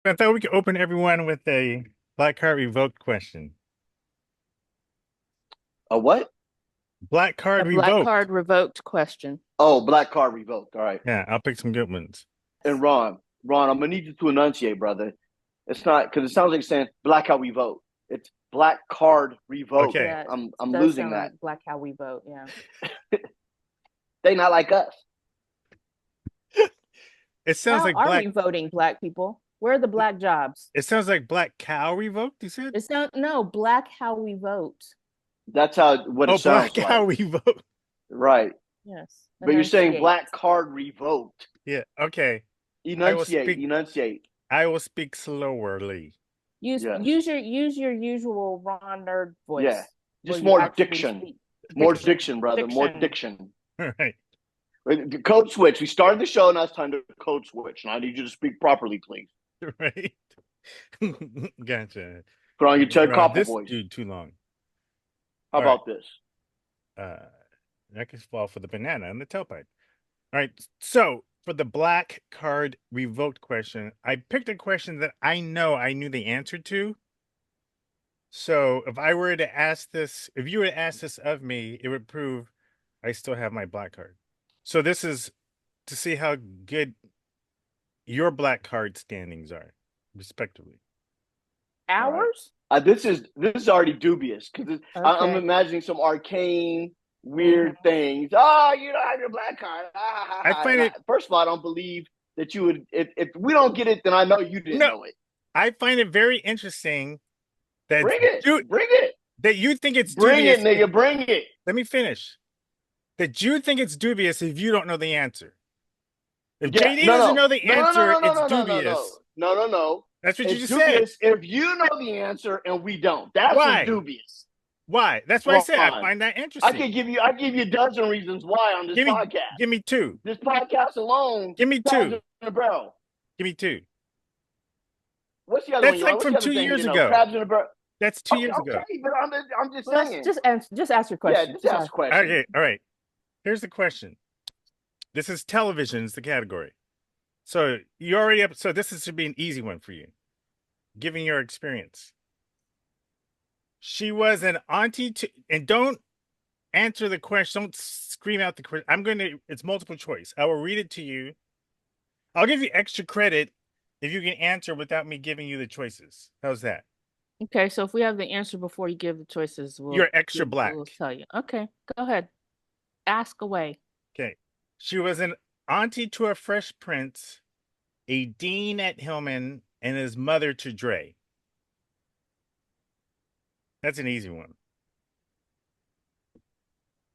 I thought we could open everyone with a Black Card Revoked question. A what? Black A Card black Revoked. card revoked question. Oh, Black Card Revoked. All right. Yeah, I'll pick some good ones. And Ron, I'm gonna need you to enunciate, brother. It's not because it sounds like you're saying Black How We Vote. It's Black Card Revoked. Okay. Yeah, I'm does losing sound that. like black how we vote. Yeah. They not like us. It sounds How like are Black. we voting, black people? Where are the black jobs? It sounds like Black Cow Revoked. You said? It's not no black how we vote. That's what it Oh, sounds Black Cow like. Revoke. Right. Yes. But you're saying Enunciate. Black Card Revoked. Yeah. Okay. Enunciate. I will speak slowerly. Use Yes. use your usual Ron nerd voice. Yeah. Just where you more actually diction. speak. More diction, brother. More diction. All right. The code switch. We started the show. Now it's time to code switch. And I need you to speak properly, please. Right. Gotcha. Put on your Ted Ron, Koppel this voice. dude too long. How All about this? That can fall for the banana and the tailpipe. All right. So for the Black Card Revoked question, I picked a question that I knew the answer to. So if I were to ask this, if you were to ask this of me, it would prove I still have my black card. So this is to see how good your black card standings are, respectively. Hours? This is already dubious because I'm Okay. imagining some arcane, weird things. Oh, you don't have your black card. I find it. First of all, I don't believe that you would. If we don't get it, then I know you didn't know it. I find it very interesting that Bring it. That you think it's bring dubious. It, nigga. Bring it. Let me finish. That you think it's dubious if you don't know the answer. If Yeah, JD doesn't know the answer, it's dubious. No. That's what you just dubious said. if you know the answer and we don't. That's Why? what's dubious. Why? That's what I said. I find that interesting. I give you a dozen reasons why on this podcast. Give me two. This podcast alone. Give me two. In a barrel. Give me two. What's the other That's one? like from 2 years ago. Crabs in a barrel. That's 2 years ago. Okay, but I'm just saying. Just ask your question. Yeah, just ask a question. Okay, all right. Here's the question. This is television is the category. So you already up. So this should be an easy one for you, given your experience. She was an auntie to, and don't answer the question. Don't scream out the question. It's multiple choice. I will read it to you. I'll give you extra credit if you can answer without me giving you the choices. How's that? Okay, so if we have the answer before you give the choices, you're extra black. We'll tell you. Okay, go ahead. Ask away. Okay. She was an auntie to a Fresh Prince, a dean at Hillman, and his mother to Dre. That's an easy one.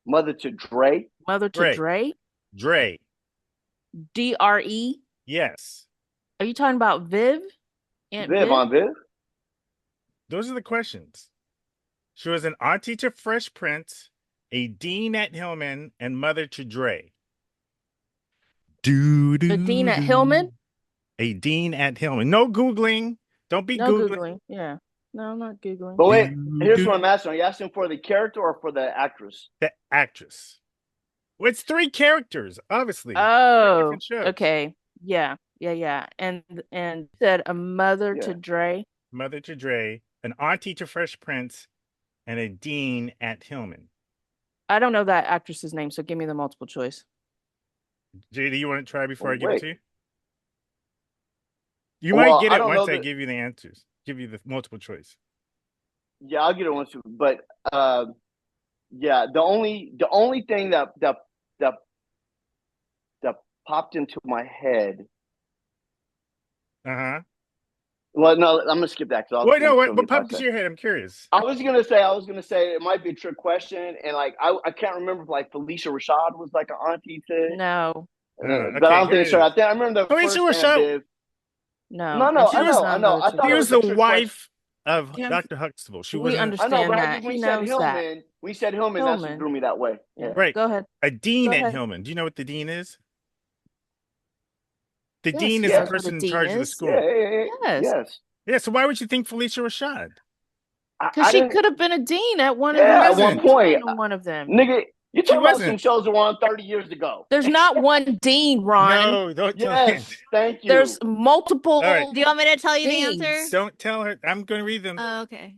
Mother to Dre? Mother to Dre? Dre. D-R-E? Yes. Are you talking about Viv? Viv? Those are the questions. She was an auntie to Fresh Prince, a dean at Hillman, and mother to Dre. The dean at Hillman? A dean at Hillman. No Googling. Don't be Googling. Yeah. No, I'm not Googling. But wait, here's what I'm asking. Are you asking for the character or for the actress? The actress. Well, it's 3 characters, obviously. Oh, okay. Yeah. And said a mother to Dre. Mother to Dre, an auntie to Fresh Prince, and a dean at Hillman. I don't know that actress's name, so give me the multiple choice. JD, you want to try before I give it to you? You might get it once I give you the answers. Give you the multiple choice. Yeah, I'll get it once. But yeah, the only thing that popped into my head. Well, no, I'm gonna skip that. Wait, no, what popped into your head? I'm curious. I was gonna say it might be a trick question, and like I can't remember if like Felicia Rashad was like an auntie to. No. But I don't think so. I remember the Felicia Rashad. No, I know. I thought she was the wife of Dr. Huxtable. We understand that. When we said Hillman, that's what drew me that way. Yeah. Right. Go ahead. A dean at Hillman. Do you know what the dean is? The dean is the person in charge of the school. Yes. Yeah, so why would you think Felicia Rashad? Because she could have been a dean at one of them. At one point. One of them. Nigga, You're talking about some shows that were on 30 years ago. There's not one Dean, Ron. No, don't tell Yes, him. thank you. There's multiple. All right. Do you want me to tell you Deans. the answer? Don't tell her. I'm going to read them. Oh, okay.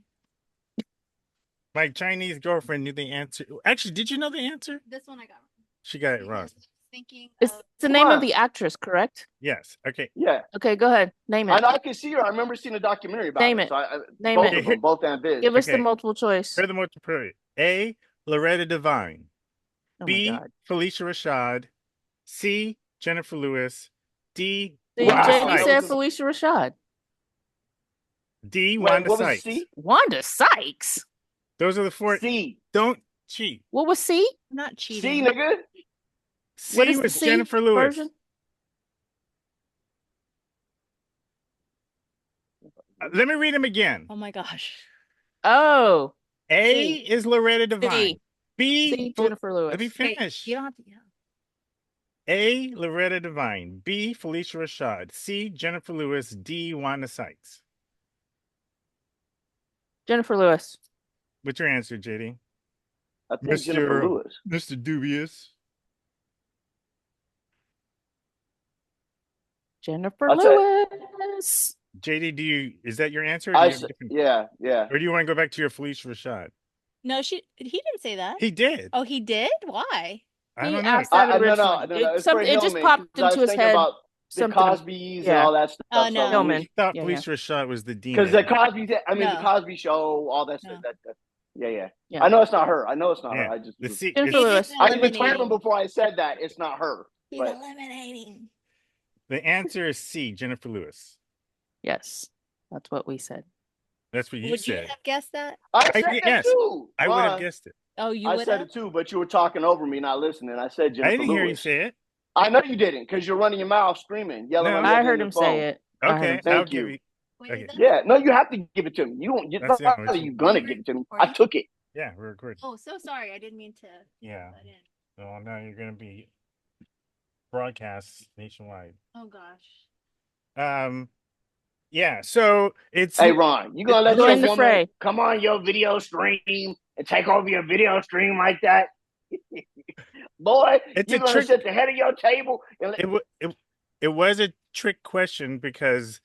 My Chinese girlfriend knew the answer. Actually, did you know the answer? This one I got. She got it wrong. Thinking It's the name of the actress, correct? Yes. Okay. Yeah. Okay, go ahead. Name it. I know I can see her. I remember seeing a documentary about Name her. it. So Name both it. of them, both and Biz. Give us the Okay. multiple choice. Here's the multiple choice. A. Loretta Devine. Oh my B. God. Felicia Rashad. C. Jennifer Lewis. D. See, Wow. JD Wanda said Sykes. Felicia Rashad. D. Wait, Wanda what was Sykes. C? Wanda Sykes. Those are the four. C. Don't cheat. What was C? not C, cheating. nigga. C What is the was C Jennifer Lewis. version? Let me read them again. Oh my gosh. Oh, A C. is Loretta Devine. C. B. C. Jennifer Lewis. Let me Wait, finish. you don't have to. Yeah. A. Loretta Devine. B. Felicia Rashad. C. Jennifer Lewis. D. Wanda Sykes. Jennifer Lewis. What's your answer, JD? I think Jennifer Lewis. Mr. Dubious. Jennifer I'll say- Lewis. JD, is that your answer? Or do you have a different- Yeah. Or do you want to go back to your Felicia Rashad? No, he didn't say that. He did. Oh, he did? Why? I He don't know. asked that No, originally. it's for It just Hillman, popped 'cause I was into his thinking head. about the something- Cosbys and yeah. all that stuff. Oh, no. Hillman. I thought Yeah, Felicia Rashad was the dean. Because the Cosby, I mean, No. the Cosby Show, all that No. stuff. Yeah. Yeah. I know it's not her. I know it's not Yeah. her. I just The C- Jennifer it's- Lewis. I determined before I said that it's not her. He's But- eliminating. the answer is C. Jennifer Lewis. Yes, that's what we said. That's what you Would said. you have guessed that? I said did- that yes. too. I would have Ron. guessed it. Oh, you I would said have? it too, but you were talking over me, not listening. I said Jennifer I didn't hear you Lewis. say it. I know you didn't, because you're running your mouth, screaming, yelling. No. on the I other heard end him of the phone. say it. I heard Okay, him say Thank I'll give you. you. Wait, Okay. is that- Yeah, no, you have to give it to me. You don't. That's it, Not Rachel. that you're gonna give it to me. I took it. Yeah, we're recording. Oh, so sorry. I didn't mean to Yeah. butt in. So now you're going to be broadcast nationwide. Oh gosh. Yeah. So it's Hey, Ron, you gonna let Join your the woman fray. come on your video stream and take over your video stream like that? Boy, It's you a gonna trick- sit at the head of your table and let, it was a trick question because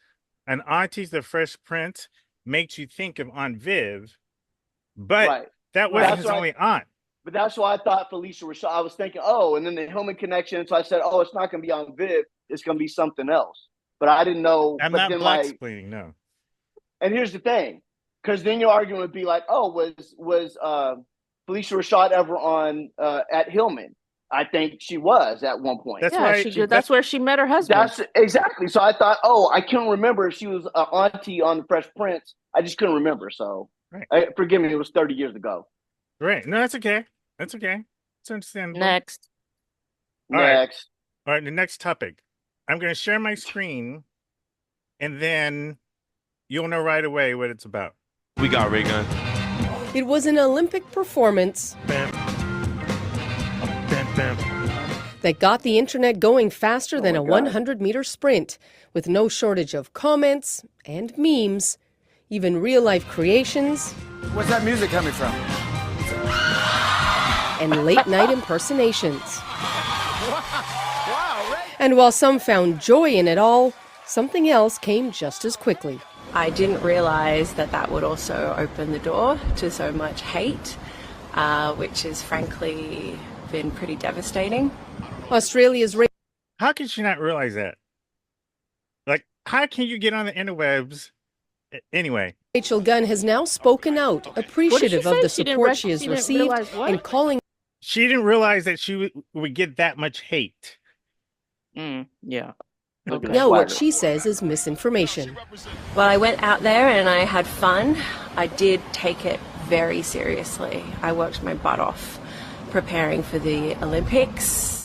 an Auntie's the Fresh Prince makes you think of Aunt Viv, but right. that wasn't That's his right. only aunt. But that's why I thought Felicia Rashad. I was thinking, oh, and then the Hillman connection. So I said, oh, it's not gonna be on Viv. It's gonna be something else. But I didn't know. I'm but not then black explaining, no. And here's the thing, because then your argument would be like, oh, was Felicia Rashad ever on at Hillman? I think she was at one point. That's Yeah, why she did. That's where she met her husband. That's exactly. So I thought, oh, I couldn't remember if she was an auntie on the Fresh Prince. I just couldn't remember. So Right. forgive me, it was 30 years ago. Right. No, that's okay. That's okay. It's understandable. Next. All right. Next. All right, the next topic. I'm going to share my screen, and then you'll know right away what it's about. We got Raygun. It was an Olympic performance Bam. Bam, bam. that got the internet going faster than my a God. 100-meter sprint, with no shortage of comments and memes, even real-life creations Where's that music coming from? and late-night impersonations. And while some found joy in it all, something else came just as quickly. I didn't realize that that would also open the door to so much hate, which has frankly been pretty devastating. Australia's How can she not realize that? Like, how can you get on the interwebs? Anyway, Rachel Gunn has now spoken out, appreciative of say? the She didn't support rec- she has she didn't received, realize what? and calling she didn't realize that she would get that much hate. Yeah. Look at Okay. out what swagger. she says is misinformation. Well, I went out there and I had fun. I did take it very seriously. I worked my butt off preparing for the Olympics.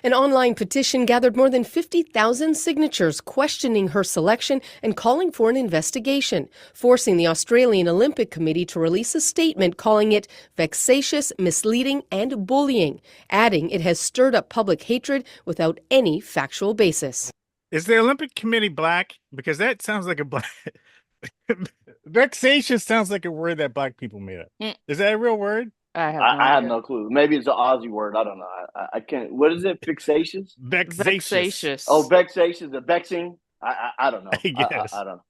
An online petition gathered more than 50,000 signatures questioning her selection and calling for an investigation, forcing the Australian Olympic Committee to release a statement calling it vexatious, misleading, and bullying, adding it has stirred up public hatred without any factual basis. Is the Olympic Committee black? Because that sounds like a black. Vexatious sounds like a word that black people made up. Is that a real word? I have no I have idea. no clue. Maybe it's an Aussie word. I don't know. I can't. What is it? Fixatious? Vexatious. Oh, vexatious. The vexing. I don't know. I guess. I don't know.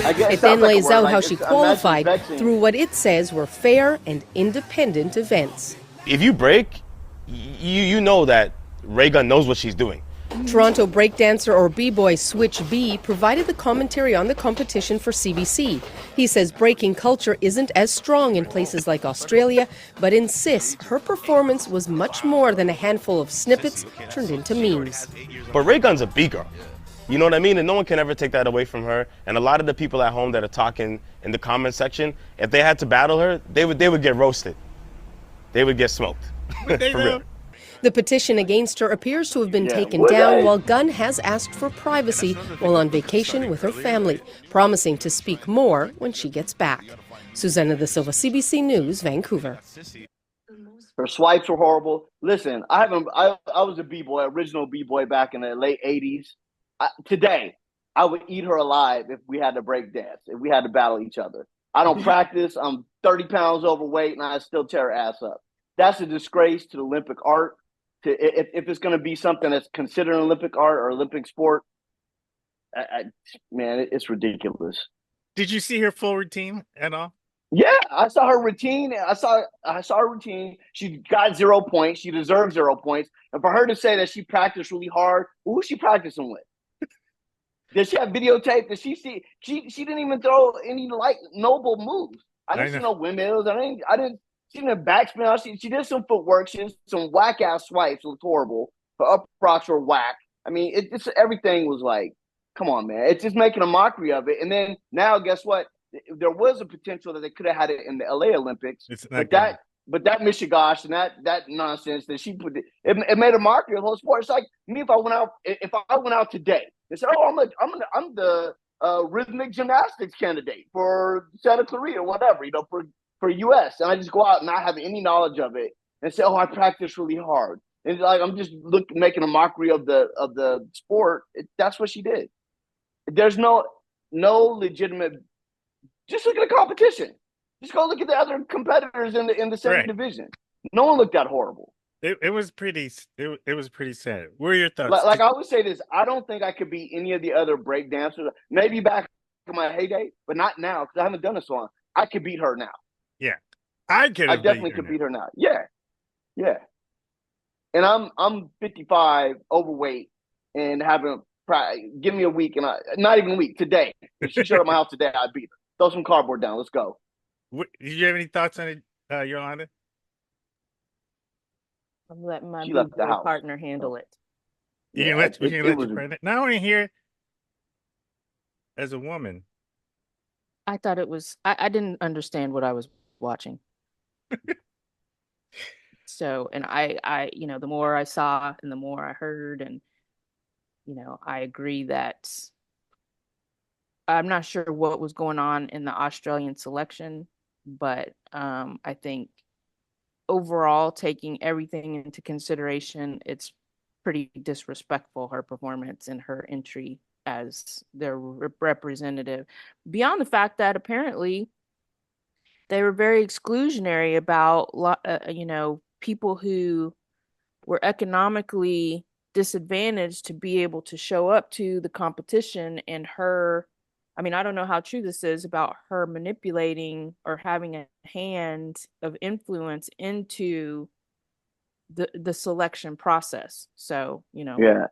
I guess It then sounds like a lays word, out like how it's- she imagine qualified vexing. through what it says were fair and independent events. If you break, you know that Raygun knows what she's doing. Toronto breakdancer or b-boy Switch B provided the commentary on the competition for CBC. He says breaking culture isn't as strong in places like Australia, but insists her performance was much more than a handful of snippets turned into memes. But Raygun's a B-girl. You know what I mean? And no one can ever take that away from her. And a lot of the people at home that are talking in the comment section, if they had to battle her, they would get roasted. They would get smoked. For real. The petition against her appears to have been taken would down, they? while Gunn has asked for privacy while on vacation with her family, promising to speak more when she gets back. Susanna Da Silva, CBC News, Vancouver. Her swipes were horrible. Listen, I was a b-boy, original b-boy back in the late 80s. Today, I would eat her alive if we had to break dance, if we had to battle each other. I don't practice. I'm 30 pounds overweight, and I still tear her ass up. That's a disgrace to the Olympic art. If it's going to be something that's considered an Olympic art or Olympic sport, man, it's ridiculous. Did you see her full routine at all? Yeah, I saw her routine. I saw her routine. She got 0 points. She deserves 0 points. And for her to say that she practiced really hard, who was she practicing with? Did she have videotape? Did she see? She didn't even throw any noble moves. I didn't see no windmills. I didn't. She didn't backspin. She did some footwork. She did some whack ass swipes. It looked horrible. Her up rocks were whack. I mean, everything was like, come on, man. It's just making a mockery of it. And then now, guess what? There was a potential that they could have had it in the LA Olympics. But that mishigash and that nonsense that she put, it made a mockery of the whole sport. It's like me if I went out today and said, "Oh, I'm the rhythmic gymnastics candidate for Santa Clarita or whatever, for US," and I just go out and not have any knowledge of it and say, "Oh, I practiced really hard," and like I'm just making a mockery of the sport. That's what she did. There's no legitimate. Just look at the competition. Just go look at the other competitors in the same division. No one looked that horrible. It was pretty. It was pretty sad. What are your thoughts? Like I always say this, I don't think I could beat any of the other break dancers. Maybe back in my heyday, but not now because I haven't done it so long. I could beat her now. Yeah, I definitely could beat her now. Yeah. And I'm 55, overweight, and haven't. Give me a week, and not even a week today. If she showed up at my house today, I'd beat her. Throw some cardboard down. Let's go. Did you have any thoughts on it, Yolanda? I'm letting my house. partner handle it. You can let your partner. Now I want to hear as a woman. I thought it was. I didn't understand what I was watching. So, and I, the more I saw and the more I heard, and I agree that I'm not sure what was going on in the Australian selection, but I think overall, taking everything into consideration, it's pretty disrespectful, her performance and her entry as their representative, beyond the fact that apparently they were very exclusionary about people who were economically disadvantaged to be able to show up to the competition. And her, I mean, I don't know how true this is about her manipulating or having a hand of influence into the selection process. So, yeah.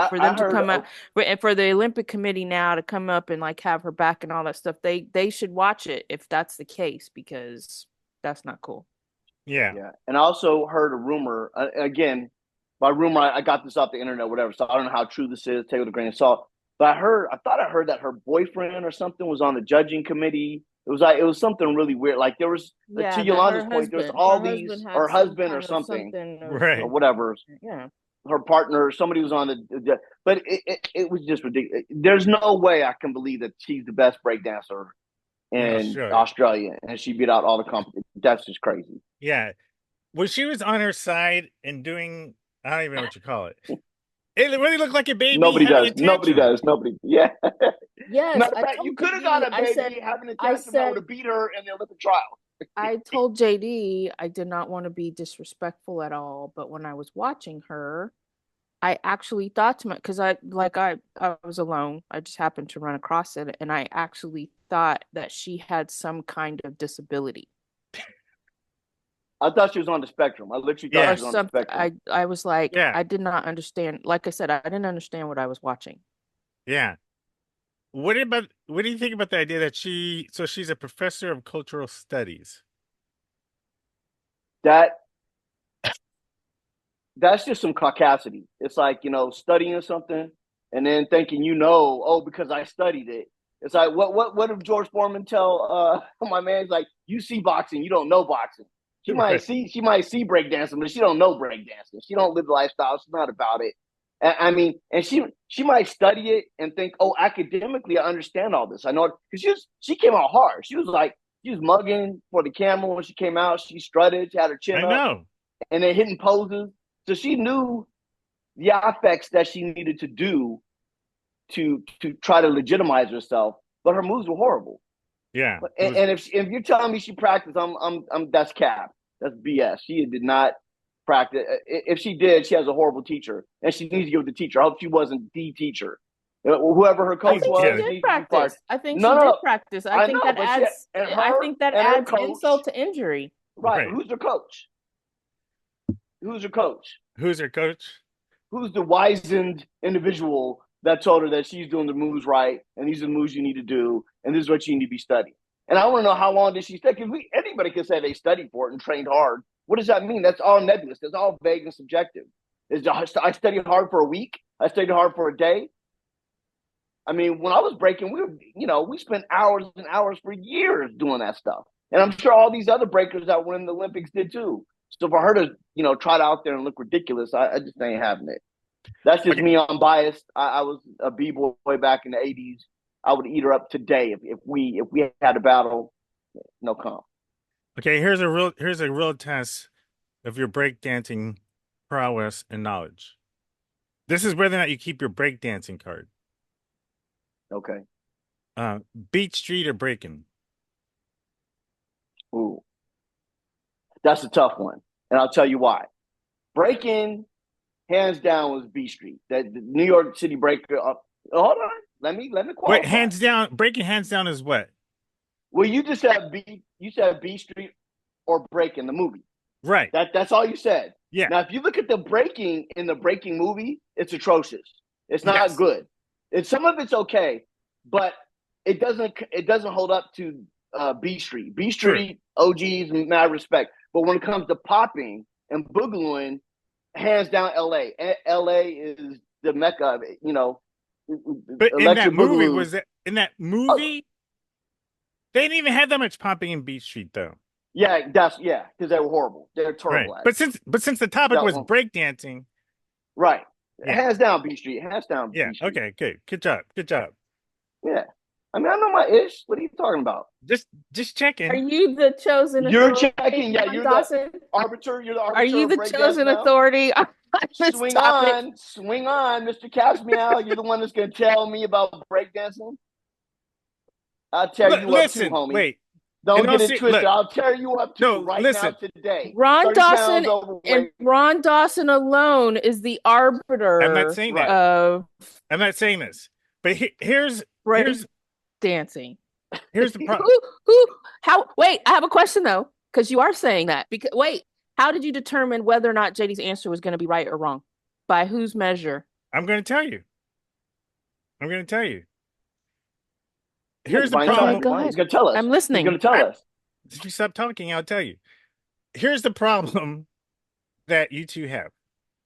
For them to come up, and for the Olympic Committee now to come up and like have her back and all that stuff, they should watch it if that's the case, because that's not cool. Yeah. And I also heard a rumor, again, by rumor, I got this off the internet, whatever, so I don't know how true this is, take it with a grain of salt. But I thought I heard that her boyfriend or something was on the judging committee. It was something really weird. Like there was, to Yolanda's point, there's all these, her husband or something, right, or whatever. Yeah. Her partner, somebody was on the but it was just ridiculous. There's no way I can believe that she's the best breakdancer in Australia, and she beat out all the competition. That's just crazy. Yeah. When she was on her side and doing, I don't even know what you call it. It really looked like a baby. Nobody does. Yeah. Yes. Matter of fact, you could have got a baby having a tantrum that would have beat her in the Olympic trial. I told JD I did not want to be disrespectful at all, but when I was watching her, I actually thought to my because I was alone. I just happened to run across it, and I actually thought that she had some kind of disability. I thought she was on the spectrum. I literally Yeah. thought Or she was on the something. spectrum. I was like, Yeah. I did not understand. Like I said, I didn't understand what I was watching. Yeah. What do you think about the idea that she's a professor of cultural studies? That's just some caucasity. It's like, studying something and then thinking, oh, because I studied it. It's like, what if George Foreman tell my man's like, you see boxing, you don't know boxing. She might see breakdancing, but she don't know breakdancing. She don't live the lifestyle. She's not about it. And she might study it and think, oh, academically, I understand all this. I know it because she came out hard. She was mugging for the camera when she came out. She strutted, she had her chin I up, know. and then hitting poses. So she knew the affects that she needed to do to try to legitimize herself, but her moves were horrible. Yeah. And if you're telling me she practiced, I'm that's cap. That's BS. She did not practice. If she did, she has a horrible teacher, and she needs to give the teacher. I hope she wasn't the teacher. Whoever her coach was, she did practice. I think she did practice. I think that adds insult to injury. Right. Who's her coach? Who's her coach? Who's her coach? Who's the wizened individual that told her that she's doing the moves right, and these are the moves you need to do, and this is what you need to be studying. And I want to know how long did she study? Because anybody can say they studied for it and trained hard. What does that mean? That's all nebulous. That's all vague and subjective. I studied hard for a week. I studied hard for a day. I mean, when I was breaking, we spent hours and hours for years doing that stuff. And I'm sure all these other breakers that were in the Olympics did too. So for her to, trot out there and look ridiculous, I just ain't having it. That's just me. I'm biased. I was a b-boy back in the 80s. I would eat her up today if we had a battle. No comp. Okay, here's a real test of your breakdancing prowess and knowledge. This is whether or not you keep your breakdancing card. Okay. Beat Street or breaking? Ooh. That's a tough one. And I'll tell you why. Breaking, hands down, was B Street. That the New York City breaker. Hold on. Let me qualify. Wait, hands down. Breaking hands down is what? Well, you just said B. You said B Street or Breaking the movie. Right. That's all you said. Yeah. Now, if you look at the breaking in the Breaking movie, it's atrocious. It's not good. Some of it's okay, but it doesn't hold up to B Street. B Street, sure. OGs, mad respect. But when it comes to popping and boogalooing, hands down, LA. LA is the mecca of it. But in that movie, they didn't even have that much popping in B Street though. Yeah, because they were horrible. They're terrible. Right. But since the topic was breakdancing, right? Yeah. Hands down, B Street. Hands down. Yeah. B Street. Okay. Good job. Yeah. I mean, I know my ish. What are you talking about? Just checking. Are you the chosen? You're checking. Yeah, you're the arbiter. You're the arbiter. Are you the chosen authority? Swing on, Mr. Caps Meow. You're the one that's gonna tell me about breakdancing. I'll tear you up too, homie. Wait. Don't get it twisted. I'll tear you up too now today. Ron Dawson alone is the arbiter. I'm not saying that. I'm not saying this. But here's dancing. Here's the problem. Wait, I have a question though, because you are saying that. How did you determine whether or not JD's answer was going to be right or wrong? By whose measure? I'm going to tell you. Here's the problem. He's going to tell us. I'm listening. He's going to tell us. If you stop talking, I'll tell you. Here's the problem that you two have.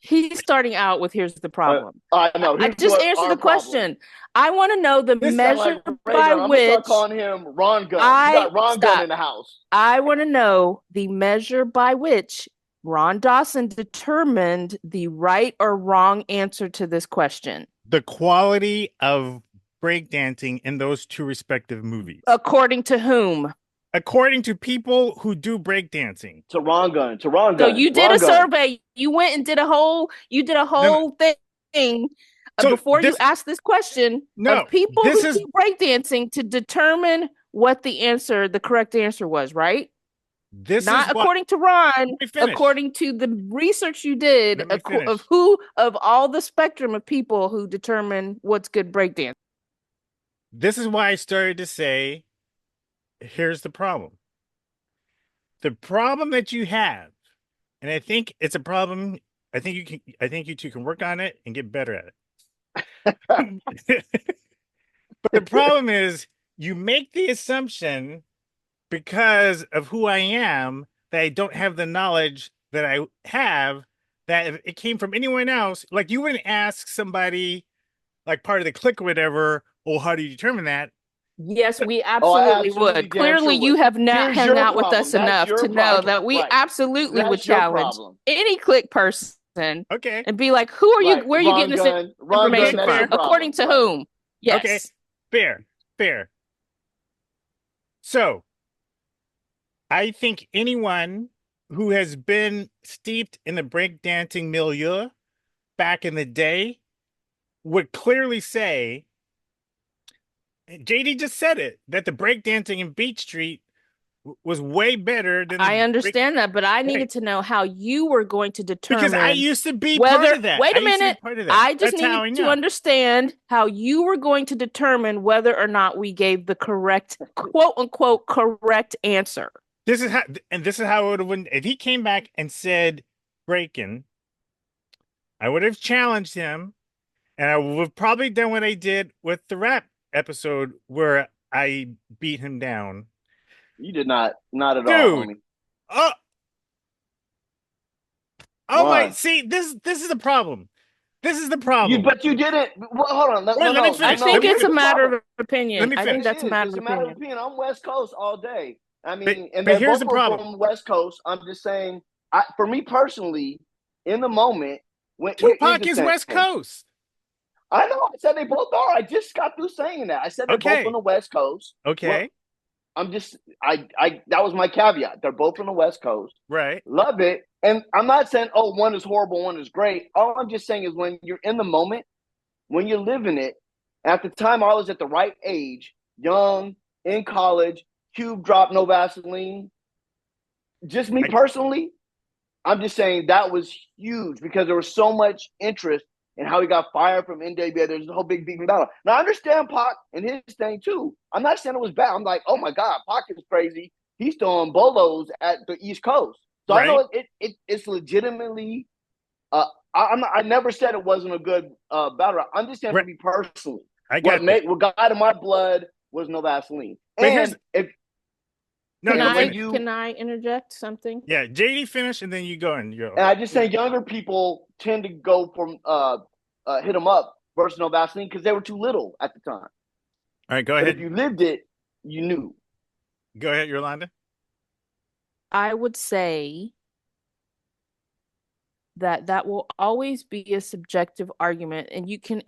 He's starting out with here's the problem. I know. I just answered the question. I want to know the measure by which. I'm calling him Ron Gun. You got Ron Gun in the house. I want to know the measure by which Ron Dawson determined the right or wrong answer to this question. The quality of breakdancing in those two respective movies. According to whom? According to people who do breakdancing. To Ron Gun. So you did a survey. You went and did a whole thing before you asked this question of people who do breakdancing to determine what the correct answer was, right? This Not is why, according to Ron, let me finish. according to the research you did Let me finish. of all the spectrum of people who determine what's good breakdance. This is why I started to say, here's the problem. The problem that you have, and I think it's a problem. I think you two can work on it and get better at it. But the problem is you make the assumption because of who I am that I don't have the knowledge that I have, that if it came from anyone else, like you wouldn't ask somebody like part of the clique or whatever, oh, how do you determine that? Yes, we absolutely absolutely would. damn Clearly, sure you would. have not Here's hung your out with problem. us That's enough your to know problem. that we Right. absolutely would That's your challenge problem. any clique person Okay. and be like, "Who are you? Right. Where are you Ron getting this Gunn, Ron Gunn, information that's from? your problem. According to Right. whom?" Yes. Okay. Fair. So I think anyone who has been steeped in the breakdancing milieu back in the day would clearly say, JD just said it, that the breakdancing in Beach Street was way better than I the understand that, but I Right. needed to know how you were going to determine. because I used to be whether, part of that. Wait I a used to be minute. part of that. I just That's how I needed to know. understand how you were going to determine whether or not we gave the correct, quote unquote, correct answer. This is how it would have went. If he came back and said breaking, I would have challenged him, and I would have probably done what I did with the rap episode where I beat him down. You did not at all, Dude. homie. Oh my! Ron. See, this is the problem. This is the problem. But you didn't. Well, hold on. Wait, let me finish. I think Let me it's a finish. matter problem. of opinion. Let me I think finish. that's a matter of It's a matter of opinion. opinion. I'm West Coast all day. I mean, and but they're here's both the problem. from West Coast. I'm just saying. For me personally, in the moment, here's Tupac the is thing. West Coast. I know. I said they both are. I just got through saying that. I said they're both from the West Coast. Okay. Well, I'm just. That was my caveat. They're both from the West Coast. Right. Love it. And I'm not saying, oh, one is horrible, one is great. All I'm just saying is when you're in the moment, when you're living it, at the time I was at the right age, young, in college, Cube dropped no Vaseline. Just me personally, I'm just saying that was huge because there was so much interest in how he got fired from NWA. There's a whole big beating battle. Now I understand Pac and his thing too. I'm not saying it was bad. I'm like, oh my God, Pac is crazy. He's throwing bolos at the East Coast. So I know it's legitimately. I never said it wasn't a good battle. I'm just saying for me personally, what got in my blood was no Vaseline. And Can I interject something? Yeah, JD finish and then you go and And I just say younger people tend to go from hit them up versus no Vaseline because they were too little at the time. All right, go but ahead. If you lived it, you knew. Go ahead, Yolanda. I would say that will always be a subjective argument, and you can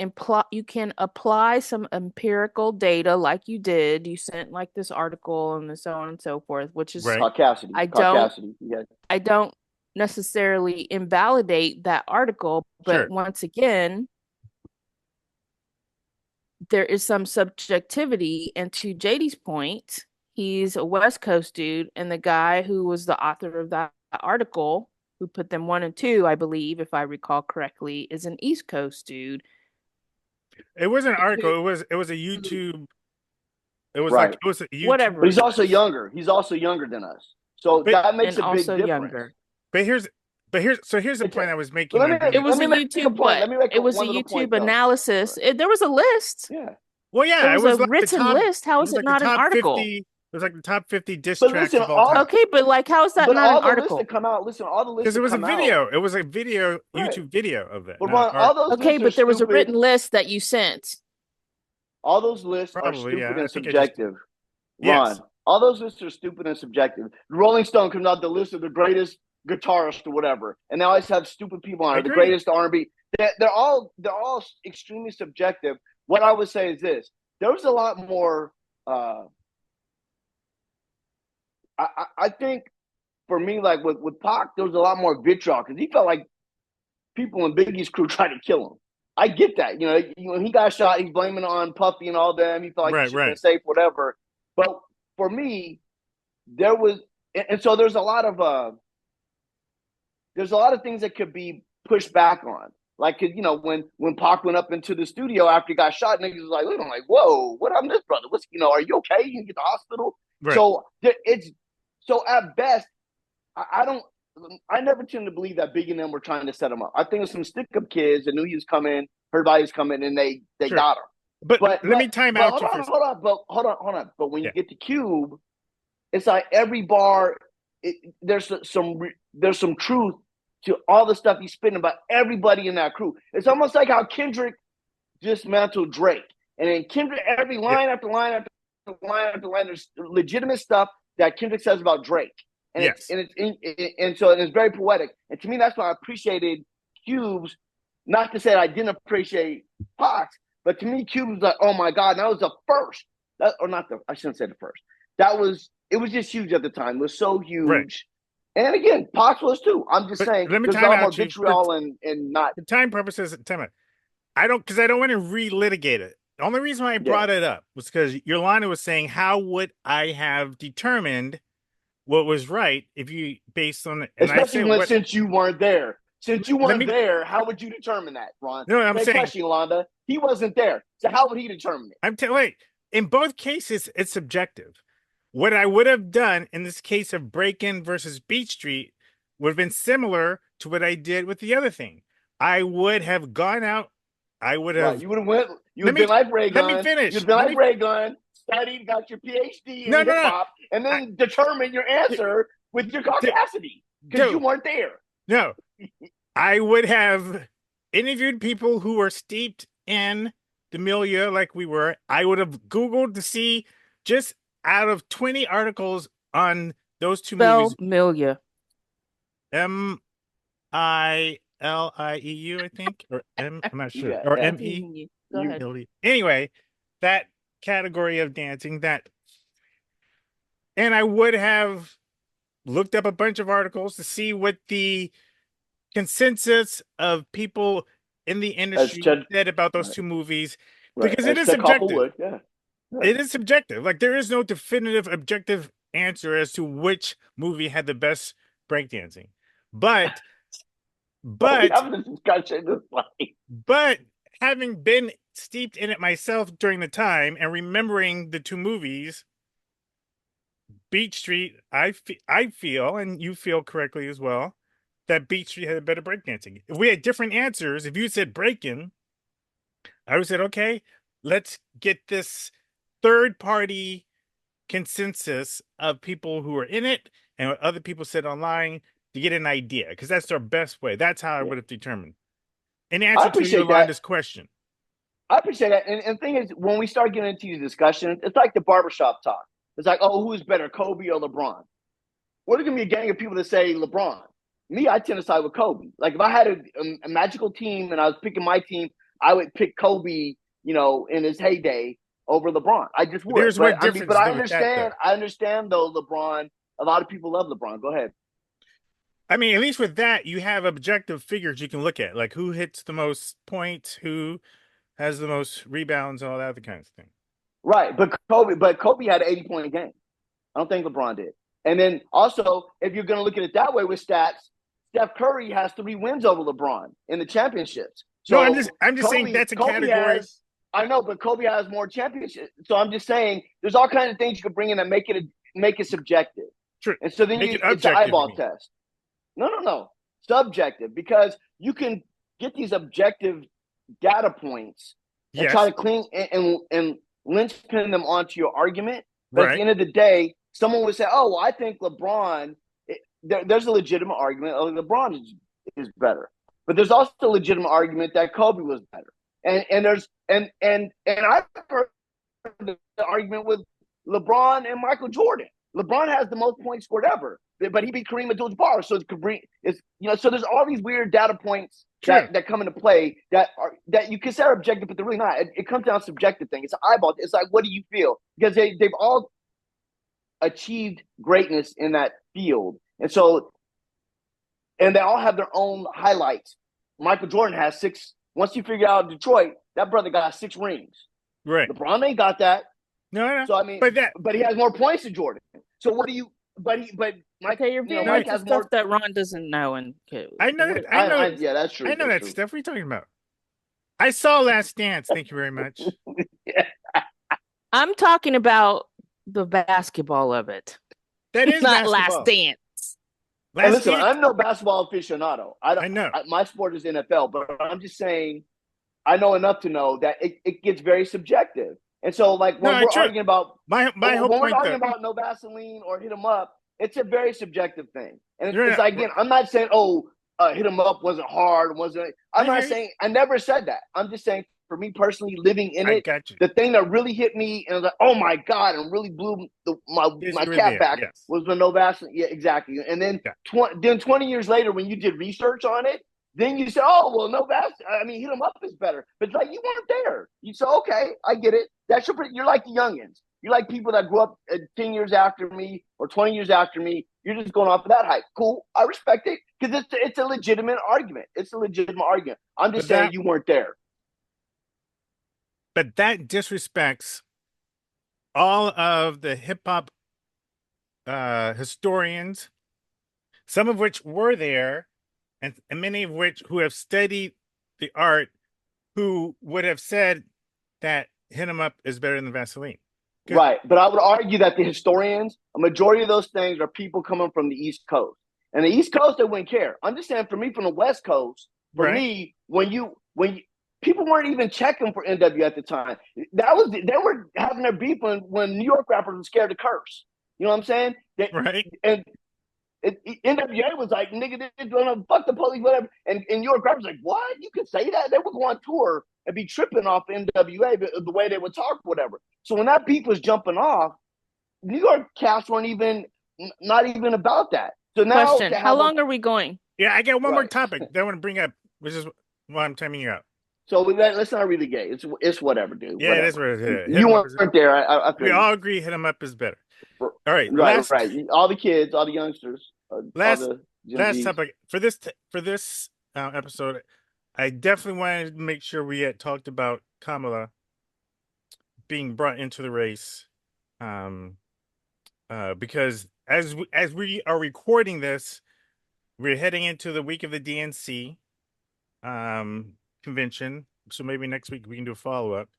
apply some empirical data like you did. You sent like this article and so on and so forth, which is Caucasity. I don't necessarily invalidate that article, but once again, there is some subjectivity. And to JD's point, he's a West Coast dude, and the guy who was the author of that article, who put them 1 and 2, I believe, if I recall correctly, is an East Coast dude. It wasn't an article. It was a YouTube. It was right. like it was a YouTube. Whatever. But he's also younger. He's also younger than us, so that makes a big difference. Younger. But here's the point I was making. It was a YouTube what? It was a YouTube analysis. There was a list. Yeah. Well, yeah, it was like a written list. How is it not an article? 50, it was like the top 50 diss but tracks listen, of all time. Okay, but like, how is that not an article? All the lists because it was a video. It was a video, YouTube video of it. But Ron, all those okay, but there was a written list that you sent. All those lists are stupid and subjective. Ron, all those lists are stupid and subjective. Rolling Stone comes out the list of the greatest guitarist or whatever, and they always have stupid people on it. The greatest R&B. They're all extremely subjective. What I would say is this: there was a lot more. I think for me, like with Pac, there was a lot more vitriol because he felt like people in Biggie's crew tried to kill him. I get that. When he got shot, he's blaming it on Puffy and all them. He felt like he should have been safe, whatever. But for me, there was and so there's a lot of things that could be pushed back on. Like, you know, when Pac went up into the studio after he got shot, niggas was like, look, I'm like, whoa, what happened to this brother? What's, you know, are you okay? You can get to the hospital. Right. So at best, I never tend to believe that Big and them were trying to set him up. I think it was some stick-up kids that knew he was coming, heard about he was coming, and they Sure. got him. But let me time out you hold for on. But when Yeah. you get to Cube, it's like every bar, there's some truth to all the stuff he's spitting about everybody in that crew. It's almost like how Kendrick dismantled Drake. And then Kendrick, every line after line after line after line, there's legitimate stuff that Kendrick says about Drake. And Yes. it's very poetic. And to me, that's why I appreciated Cube's, not to say that I didn't appreciate Pac's, but to me, Cube was like, oh my God, that was the first. I shouldn't say the first. It was just huge at the time. It was so huge. Right. And again, Pox was too. I'm just But saying let me there's a time lot more out you. vitriol and not. For time purposes, time out. I don't want to relitigate it. The only reason why I brought it up was because Yolanda was saying, how would I have determined what was right if you based on it? And Especially since you weren't there. Since you weren't there, how would you determine that, Ron? No, I'm saying, question, Yolanda. He wasn't there. So how would he determine it? Wait, in both cases, it's subjective. What I would have done in this case of Break-In versus Beach Street would have been similar to what I did with the other thing. I would have gone out. I would have. Right. You would have went. You would have been like Raygun. Let me finish. You'd been like Raygun, studied, got your PhD in hip hop, and then determine your answer with your caucasity because you weren't there. No, I would have interviewed people who were steeped in the milieu like we were. I would have Googled to see just out of 20 articles on those two movies. Milieu. Milieu, I think, or I'm not sure, Yeah, or yeah. Me. Go ahead. Anyway, that category of dancing, and I would have looked up a bunch of articles to see what the consensus of people in the industry said about those two movies, because it is subjective. It is subjective. Like, there is no definitive objective answer as to which movie had the best breakdancing. But having been steeped in it myself during the time and remembering the two movies, Beach Street, I feel, and you feel correctly as well, that Beach Street had a better breakdancing. If we had different answers, if you said Break-In, I would have said, okay, let's get this third-party consensus of people who are in it and what other people said online to get an idea, because that's our best way. That's how I would have determined. In answer to Yolanda's question. I appreciate that. And the thing is, when we start getting into these discussions, it's like the barbershop talk. It's like, oh, who's better, Kobe or LeBron? What are going to be a gang of people that say LeBron? Me, I tend to side with Kobe. Like, if I had a magical team and I was picking my team, I would pick Kobe, you know, in his heyday over LeBron. I just would. There's what difference. But I understand though, LeBron, a lot of people love LeBron. Go ahead. I mean, at least with that, you have objective figures you can look at, like who hits the most points, who has the most rebounds, and all that other kind of thing. Right, but Kobe had an 80-point game. I don't think LeBron did. And then also, if you're going to look at it that way with stats, Steph Curry has 3 wins over LeBron in the championships. So no, I'm just saying that's a category. I know, but Kobe has more championships. So I'm just saying there's all kinds of things you could bring in that make it subjective. True. And so then it's an eyeball test. No. Subjective, because you can get these objective data points and try to clean and linchpin them onto your argument. But at the end of the day, someone would say, oh, well, I think LeBron, there's a legitimate argument of LeBron is better. But there's also a legitimate argument that Kobe was better. And I've heard the argument with LeBron and Michael Jordan. LeBron has the most points scored ever, but he beat Kareem Abdul-Jabbar. So so there's all these weird data points that come into play that you consider objective, but they're really not. It comes down to subjective thing. It's an eyeball. It's like, what do you feel? Because they've all achieved greatness in that field, and they all have their own highlights. Michael Jordan has 6. Once you figure out Detroit, that brother got 6 rings. Right. LeBron ain't got that. No. So I mean, but he has more points than Jordan. So what do you? but Mike, Okay, you're you know, veering Mike into has stuff more. that Ron doesn't know, and I know what- that. I know. yeah, that's true. I know that's that true. stuff. What are you talking about? I saw Last Dance. Thank you very much. I'm talking about the basketball of it, That is not basketball. Last Dance. And Last listen, Dance. I'm no basketball aficionado. I know. My sport is NFL, but I'm just saying I know enough to know that it gets very subjective. And so, like when we're true. arguing about My whole when we're point talking though. about no Vaseline or hit 'em up, it's a very subjective thing. And You're it's not- like, again, I'm not saying hit 'em up wasn't hard, wasn't. I'm I not hear you. saying I never said that. I'm just saying for me personally, living in I it, got you. the thing that really hit me and I was like, oh my god, and really blew my Is you were cat there, back yes. was the no Vaseline. Yeah, exactly. And then Yeah. 20 years later, when you did research on it, then you say, oh, well, no Vaseline. I mean, hit 'em up is better. But it's like, you weren't there. You say, okay, I get it. You're like the youngins. You're like people that grew up 10 years after me or 20 years after me. You're just going off of that hype. Cool. I respect it because it's a legitimate argument. It's a legitimate argument. I'm just saying you weren't there. But that disrespects all of the hip hop historians, some of which were there, and many of which who have studied the art, who would have said that hit 'em up is better than Vaseline. Good. Right. But I would argue that the historians, a majority of those things are people coming from the East Coast. And the East Coast, they wouldn't care. Understand, for me, from the West Coast, for me, when you people weren't even checking for NW at the time. They were having their beef when New York rappers were scared to curse. You know what I'm saying? And NWA was like, nigga, they're gonna fuck the police, whatever. And New York rappers like, what? You can say that? They would go on tour and be tripping off NWA the way they would talk, whatever. So when that beef was jumping off, New York cats weren't not even about that. So now, Question: how long are we going? Yeah, I got one more topic that I want to bring up, which is why I'm timing you out. So let's not really gay. It's whatever, dude. Yeah, whatever. it is what it is. You weren't there. I we all agree hit 'em up is better. All right, right. All the kids, all the youngsters. Last topic for this episode, I definitely wanted to make sure we had talked about Kamala being brought into the race, because as we are recording this, we're heading into the week of the DNC convention. So maybe next week we can do a follow-up.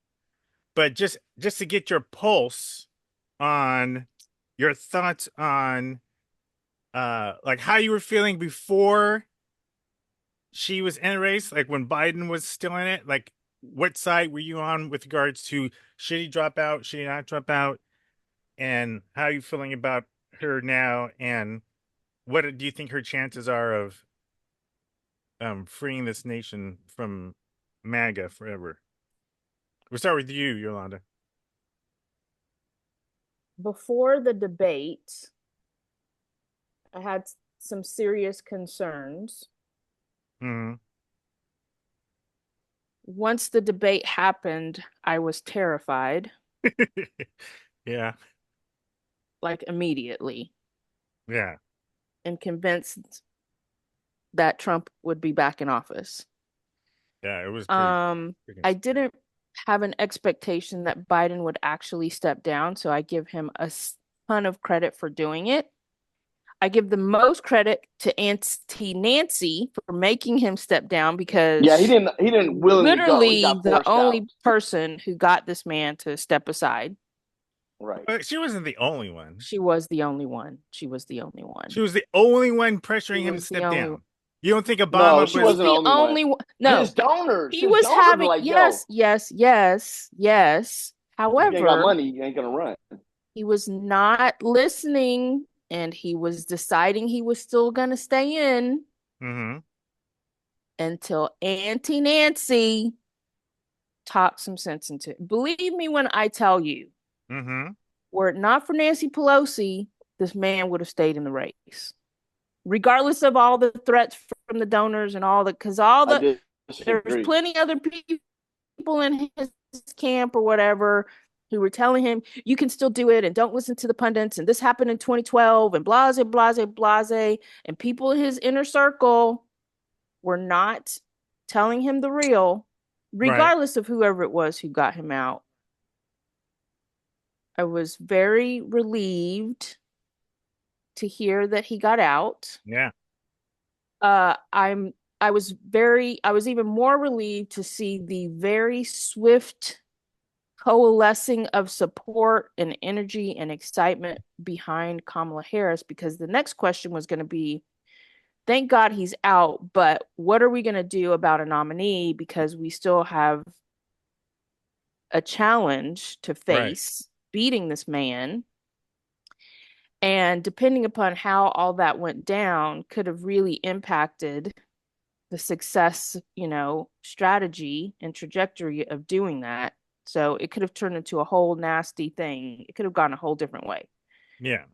But just to get your pulse on your thoughts on like how you were feeling before she was in a race, like when Biden was still in it, like what side were you on with regards to should he drop out, should he not drop out, and how are you feeling about her now, and what do you think her chances are of freeing this nation from MAGA forever? We'll start with you, Yolanda. Before the debate, I had some serious concerns. Mm-hmm. Once the debate happened, I was terrified. Yeah. Like immediately. Yeah. And convinced that Trump would be back in office. Yeah, it was I didn't have an expectation that Biden would actually step down, so I give him a ton of credit for doing it. I give the most credit to Auntie Nancy for making him step down, because he didn't willingly literally go. The only person who got this man to step aside. Right. But she wasn't the only one. She was the only one. She was the only one. She was the only one pressuring him to step down. You don't think Obama no, she wasn't the only one? No, his donors. He was having like, yes. However, if you ain't got money, you ain't gonna run. He was not listening, and he was deciding he was still gonna stay in until Auntie Nancy talked some sense into it. Believe me when I tell you, were it not for Nancy Pelosi, this man would have stayed in the race, regardless of all the threats from the donors and all the, because all the there's plenty other people in his camp or whatever who were telling him you can still do it and don't listen to the pundits and this happened in 2012 and blase, and people in his inner circle were not telling him the real, regardless of whoever it was who got him out. I was very relieved to hear that he got out. Yeah. I was even more relieved to see the very swift coalescing of support and energy and excitement behind Kamala Harris, because the next question was going to be, thank God he's out, but what are we going to do about a nominee? Because we still have a challenge to face beating this man. And depending upon how all that went down could have really impacted the success, strategy and trajectory of doing that. So it could have turned into a whole nasty thing. It could have gone a whole different way. Yeah.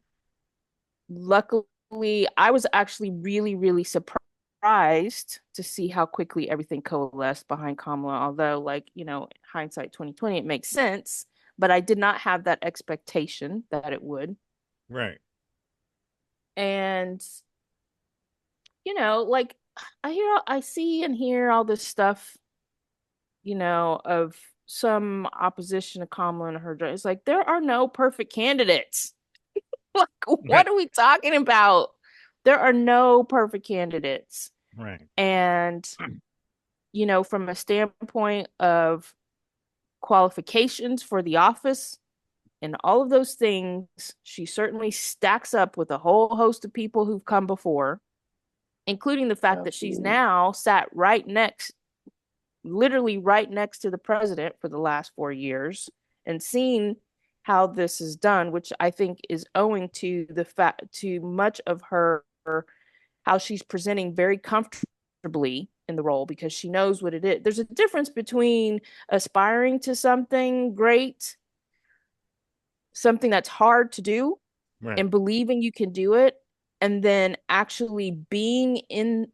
Luckily, I was actually really, really surprised to see how quickly everything coalesced behind Kamala. Although, hindsight 2020, it makes sense. But I did not have that expectation that it would. Right. And, I see and hear all this stuff, of some opposition to Kamala and her. It's like, there are no perfect candidates. Like, what are we talking about? There are no perfect candidates. Right. And, from a standpoint of qualifications for the office and all of those things, she certainly stacks up with a whole host of people who've come before, including the fact that she's now sat literally right next to the president for the last 4 years and seen how this is done, which I think is owing to to much of her, how she's presenting very comfortably in the role, because she knows what it is. There's a difference between aspiring to something great, something that's hard to do, and believing you can do it, and then actually being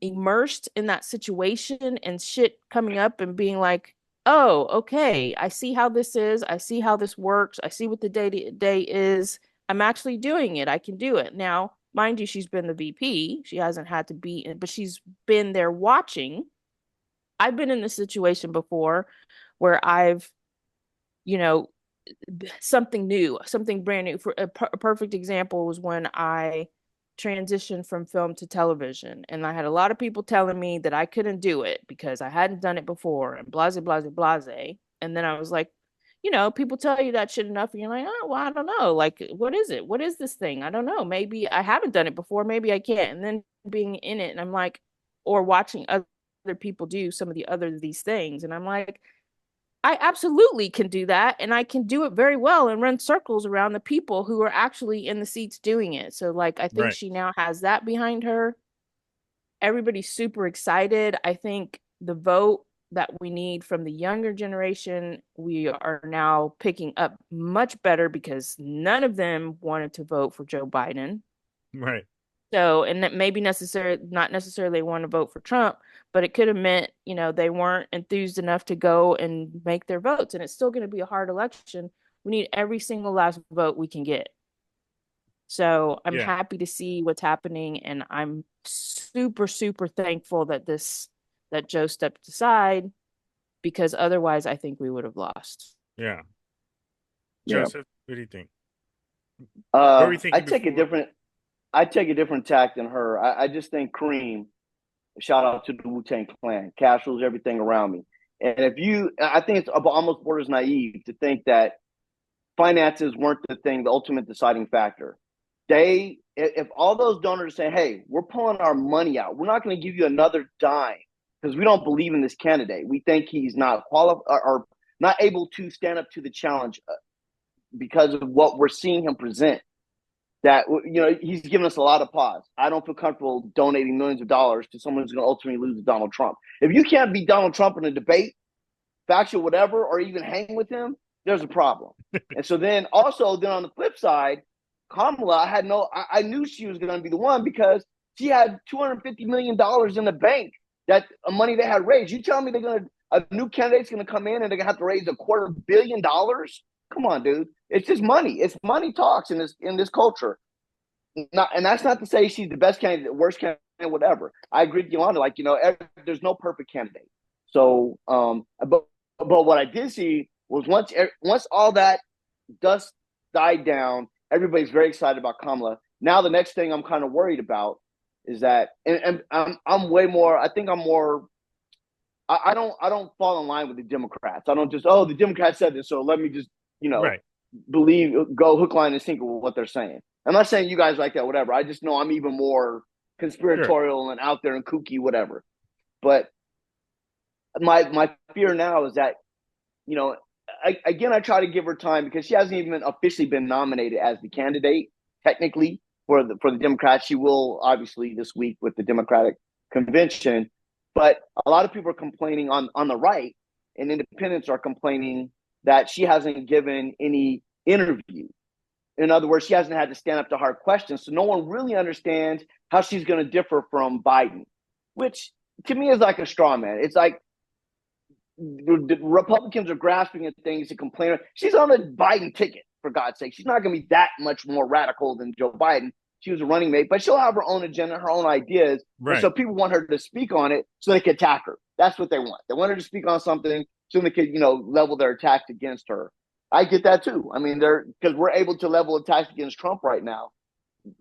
immersed in that situation and shit coming up and being like, oh, okay, I see how this is. I see how this works. I see what the day is. I'm actually doing it. I can do it. Now, mind you, she's been the VP. She hasn't had to be in, but she's been there watching. I've been in this situation before where I've, something new, something brand new. For a perfect example was when I transitioned from film to television, and I had a lot of people telling me that I couldn't do it because I hadn't done it before, and blase blase blase. And then I was like, people tell you that shit enough and you're like, oh, well, I don't know, like, what is it, what is this thing? I don't know, maybe I haven't done it before, maybe I can't. And then being in it, and I'm like, or watching other people do some of these things, and I'm like, I absolutely can do that, and I can do it very well and run circles around the people who are actually in the seats doing it. So, like, I think she now has that behind her. Everybody's super excited. I think the vote that we need from the younger generation, we are now picking up much better, because none of them wanted to vote for Joe Biden. Right. So, and that maybe not necessarily want to vote for Trump, but it could have meant, they weren't enthused enough to go and make their votes. And it's still going to be a hard election. We need every single last vote we can get. So I'm happy to see what's happening. And I'm super, super thankful that Joe stepped aside, because otherwise I think we would have lost. Yeah. Joseph, what do you think? I take a different tack than her. I just think Cream, shout out to the Wu-Tang Clan, cash rules everything around me. And I think it's almost borders naive to think that finances weren't the ultimate deciding factor. If all those donors say, hey, we're pulling our money out, we're not going to give you another dime because we don't believe in this candidate. We think he's not qualified or not able to stand up to the challenge because of what we're seeing him present. That, he's given us a lot of pause. I don't feel comfortable donating millions of dollars to someone who's going to ultimately lose to Donald Trump. If you can't beat Donald Trump in a debate, factual, whatever, or even hang with him, there's a problem. And so then on the flip side, Kamala I knew she was going to be the one because she had $250 million in the bank, that money they had raised. You tell me a new candidate's going to come in and they're going to have to raise $250 million? Come on, dude. It's just money. It's money talks in this culture. And that's not to say she's the best candidate, worst candidate, whatever. I agree with Yolanda. There's no perfect candidate. So, but what I did see was once all that dust died down, everybody's very excited about Kamala. now the next thing I'm kind of worried about is that, and I'm way more. I think I'm more. I don't fall in line with the Democrats. I don't just the Democrats said this, so let me just Right. go hook, line, and sinker with what they're saying. I'm not saying you guys like that, whatever. I just know I'm even more conspiratorial and out there and kooky, whatever. But my fear now is that, I try to give her time because she hasn't even officially been nominated as the candidate technically for the Democrats. She will obviously this week with the Democratic convention, but a lot of people are complaining on the right, and independents are complaining that she hasn't given any interview. In other words, she hasn't had to stand up to hard questions, so no one really understands how she's going to differ from Biden, which to me is like a straw man. It's like the Republicans are grasping at things to complain. She's on the Biden ticket, for God's sake. She's not going to be that much more radical than Joe Biden. She was a running mate, but she'll have her own agenda, her own ideas. Right. And so people want her to speak on it so they can attack her. That's what they want. They want her to speak on something so they can, level their attacks against her. I get that too. I mean, because we're able to level attacks against Trump right now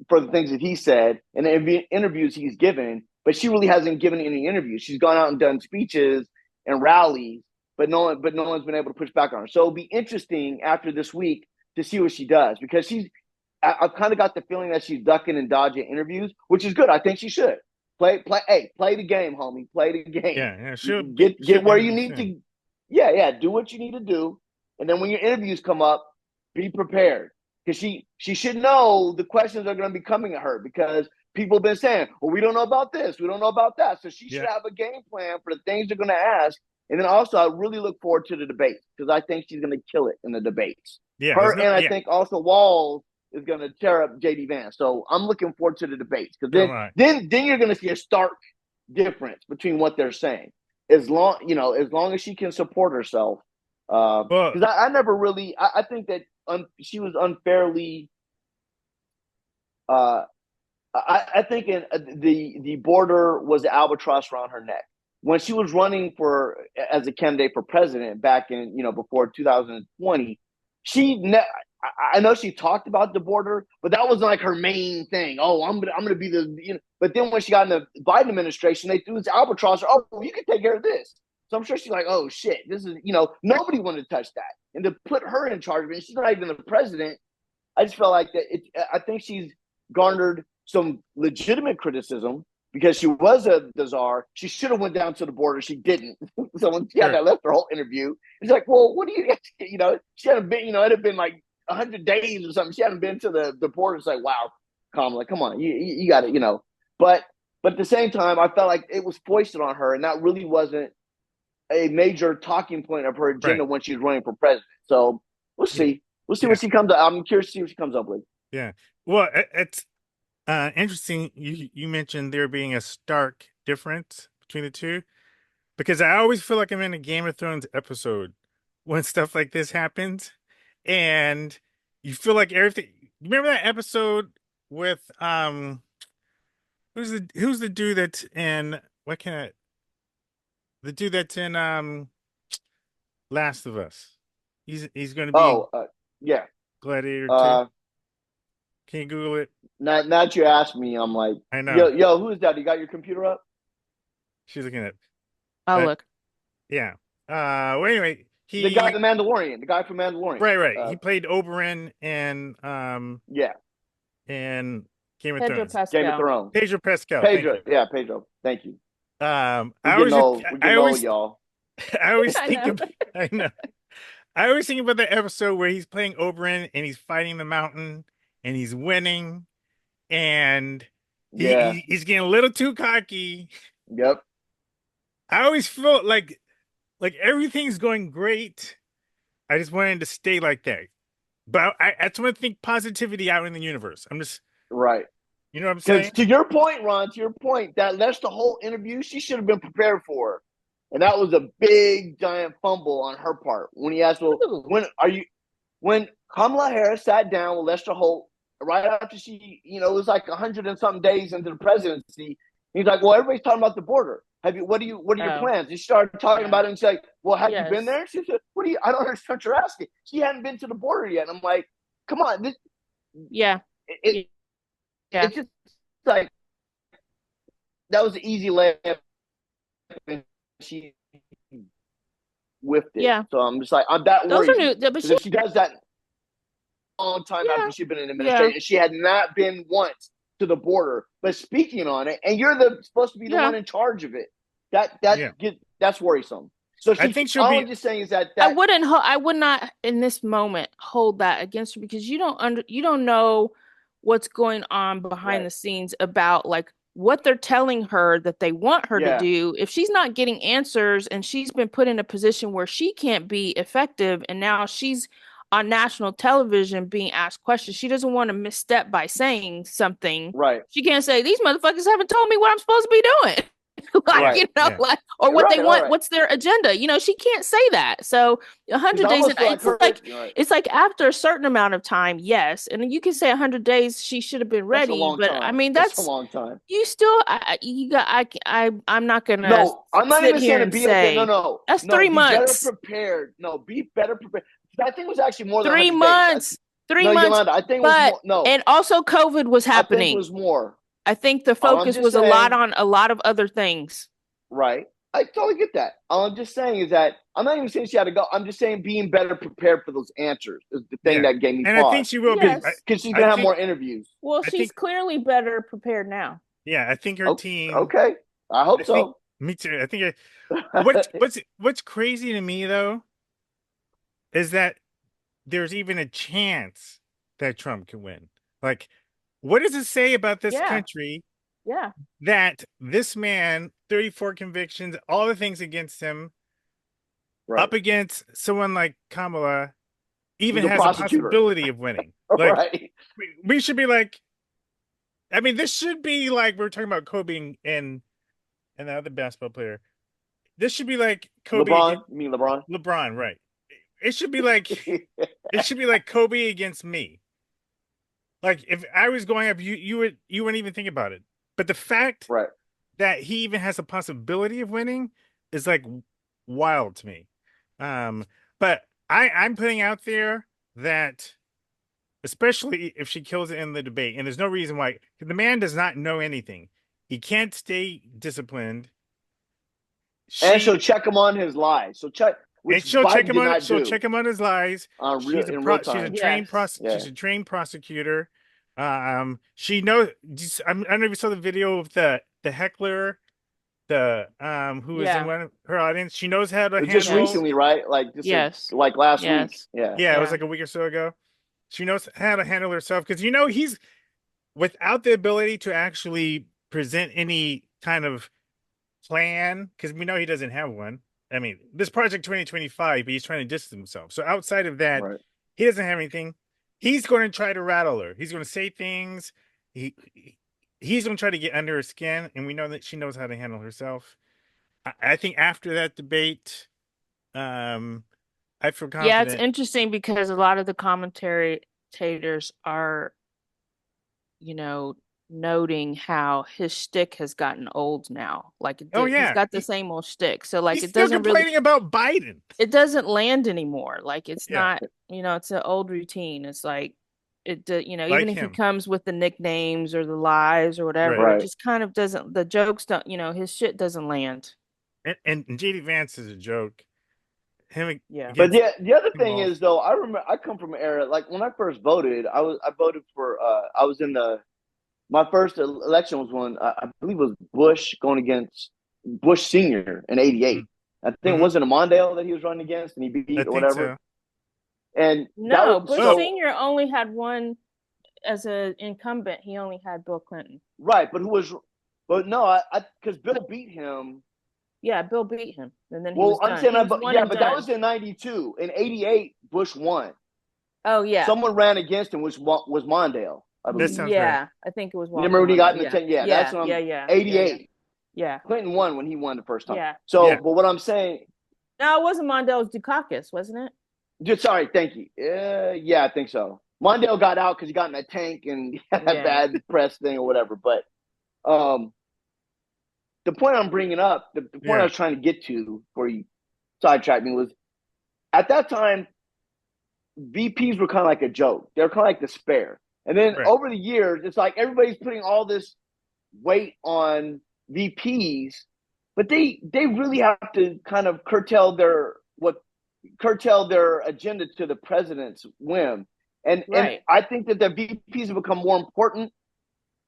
for the things that he said and the interviews he's given, but she really hasn't given any interviews. She's gone out and done speeches and rallies, but no one's been able to push back on her. So it'll be interesting after this week to see what she does, because I've kind of got the feeling that she's ducking and dodging interviews, which is good. I think she should play the game, homie. Play the game. Yeah. She'll get where you need to. Yeah. Do what you need to do, and then when your interviews come up, be prepared, because she should know the questions are going to be coming at her, because people have been saying, well, we don't know about this, we don't know about that. So she should have a game plan for the things they're going to ask. And then also, I really look forward to the debates, because I think she's going to kill it in the debates. Yeah, I think also Walz is going to tear up JD Vance. So I'm looking forward to the debates, because then you're going to see a stark difference between what they're saying. As long as she can support herself. Because I never really, I think that she was unfairly. I think the border was the albatross around her neck when she was running as a candidate for president back in before 2020. I know she talked about the border, but that wasn't like her main thing. Oh, I'm gonna be the But then when she got in the Biden administration, they threw this albatross. Oh, you can take care of this. So I'm sure she's like, oh shit, this is nobody wanted to touch that, and to put her in charge of it, she's not even the president. I just felt like that. I think she's garnered some legitimate criticism because she was the czar. She should have went down to the border. She didn't. So when she had that left her whole interview, it's like, well, what do you? She hadn't been. It had been like 100 days or something. She hadn't been to the border. It's like, wow, Kamala, come on, you got it. But at the same time, I felt like it was foisted on her, and that really wasn't a major talking point of her agenda when she was running for president. So we'll see. We'll see what she comes up. I'm curious to see what she comes up with. Yeah. Well, it's interesting. You mentioned there being a stark difference between the two, because I always feel like I'm in a Game of Thrones episode when stuff like this happens, and you feel like everything. Remember that episode with who's the dude that's in the dude that's in Last of Us? He's going to be Gladiator 2. Can you Google it? Now that you asked me, I'm like, I know. Yo, who is that? You got your computer up? She's looking at. I'll look. Yeah. Well, anyway, the guy from Mandalorian. Right. He played Oberyn and and Game of Pedro Thrones. Pascal. Game of Thrones. Pedro Pascal. Pedro. Thank you. I always y'all. I always think I know. I always think about the episode where he's playing Oberyn and he's fighting the mountain and he's winning, and he's getting a little too cocky. Yep. I always felt like everything's going great. I just wanted to stay like that. But I just want to think positivity out in the universe. I'm just right. You know what I'm saying? To your point, Ron, that's the whole interview she should have been prepared for. And that was a big, giant fumble on her part. When he asked, well, when Kamala Harris sat down with Lester Holt right after she, it was like 100 and something days into the presidency, he's like, well, everybody's talking about the border. What are your plans? He started talking about it and she's like, well, have you been there? She said, I don't understand what you're asking. She hadn't been to the border yet. And I'm like, come on. Yeah. it's just like that was an easy layup, and she whiffed it. Yeah. So I'm just like, that Those are worries me. new, but Because she, if she does that a long time yeah, after she'd been in administration, and she had not been once to the border, but speaking on it, and you're supposed to be the yeah. one in charge of it. Yeah. That's worrisome. So I think she'll all be. I'm just saying is that I would not in this moment hold that against her because you don't know what's going on behind Right. the scenes about like what they're telling her that they want her to Yeah. do. If she's not getting answers and she's been put in a position where she can't be effective and now she's on national television being asked questions, she doesn't want to misstep by saying something. Right. She can't say these motherfuckers haven't told me what I'm supposed to be doing. Like, Right. you know, Yeah. like, or what they Right, want, right. what's their agenda? You know, she can't say that. So 100 It's days, almost and like it's her- like right. it's like after a certain amount of time, yes, and then you can say 100 days she should have been That's a ready, long but time. I mean That's a that's long time. you still you got I'm not gonna No, I'm not sit even here saying to and be say no. that's No, 3 be months. better prepared. No, be better prepared. I think it was actually more than 3 100 months. days. 3 No, months. Yolanda, I think it was But more. No, and also COVID was I think happening. it was more. I think the All I'm focus just was a saying- lot on a lot of other things. Right. I totally get that. All I'm just saying is that I'm not even saying she had to go. I'm just saying being better prepared for those answers is the thing Yeah. that gave me And pause. I think she will Yes. be. Because she's I going to have think- more interviews. Well, I she's think- clearly better prepared now. Yeah, I think her team. Okay. I hope I so. think- me too. I think what's crazy to me though is that there's even a chance that Trump can win. Like, what does it say about this Yeah. country Yeah. that this man, 34 convictions, all the things against him, Right. up against someone like Kamala, even Who's a has a prosecutor. possibility of winning? Like, Right. we should be like, I mean, this should be like we're talking about Kobe and the other basketball player. This should be like Kobe. LeBron? You mean LeBron? LeBron, right? It should be like Kobe against me. Like if I was going up, you wouldn't even think about it. But the fact Right. that he even has a possibility of winning is like wild to me. But I'm putting out there that, especially if she kills it in the debate, and there's no reason why, the man does not know anything. He can't stay disciplined. And she'll check him on his lies. So check. And she'll check him on. She'll check him on his lies. She's a trained She's a trained prosecutor. She knows. I don't know if you saw the video of the heckler, who was in one of her audience. She knows how to handle. Just recently, right? Like just like last week. Yeah, it was like a week or so ago. She knows how to handle herself because he's without the ability to actually present any kind of plan, because we know he doesn't have one. I mean, this Project 2025, but he's trying to distance himself. So outside of that, he doesn't have anything. He's going to try to rattle her. He's going to say things. He's going to try to get under her skin, and we know that she knows how to handle herself. I think after that debate, I feel confident. Yeah, it's interesting because a lot of the commentators are, noting how his shtick has gotten old now. Like, he's got the same old shtick. So, like, he's still complaining about Biden. It doesn't land anymore. Like, it's not, it's an old routine. It's like, even if he comes with the nicknames or the lies or whatever, it just kind of doesn't, the jokes don't, his shit doesn't land. And JD Vance is a joke. But the other thing is, though, I remember I come from an era, like when I first voted, I voted for, I was in my first election was when I believe it was Bush going against Bush Sr. in '88. I think it wasn't a Mondale that he was running against and he beat or whatever. So. And no, Bush Sr. only had one as an incumbent. He only had Bill Clinton. Right, but because Bill beat him. Yeah, Bill beat him, and then I'm saying, but that was in '92. In '88, Bush won. Oh yeah, someone ran against him, which was Mondale. I believe. Yeah, I think it was. Remember when he got in the 10? Yeah, that's when 88. Yeah, Clinton won when he won the first time. Yeah. So, but what I'm saying. No, it wasn't Mondale. It was Dukakis, wasn't it? Sorry, thank you. Yeah, I think so. Mondale got out because he got in a tank and he had that bad press thing or whatever. But the point I'm bringing up, the point I was trying to get to before you sidetracked me was, at that time, VPs were kind of like a joke. They were kind of like the spare. And then Right. over the years, it's like everybody's putting all this weight on VPs, but they really have to kind of curtail their agenda to the president's whim. And I think that the VPs have become more important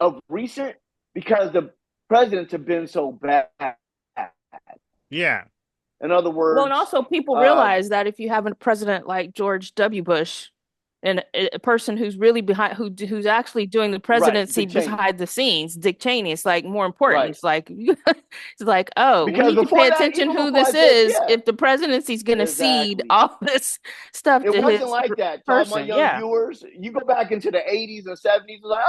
of recent because the presidents have been so bad. Yeah. In other words, well, and also people realize that if you have a president like George W. Bush and a person who's really behind, who's actually doing the presidency behind the scenes, Dick Cheney, it's like more important. Right. It's like, oh, because we need to pay attention who this is if the presidency's going to cede all this stuff to his person. It wasn't like that. To all my young viewers, you go back into the 80s and 70s, like,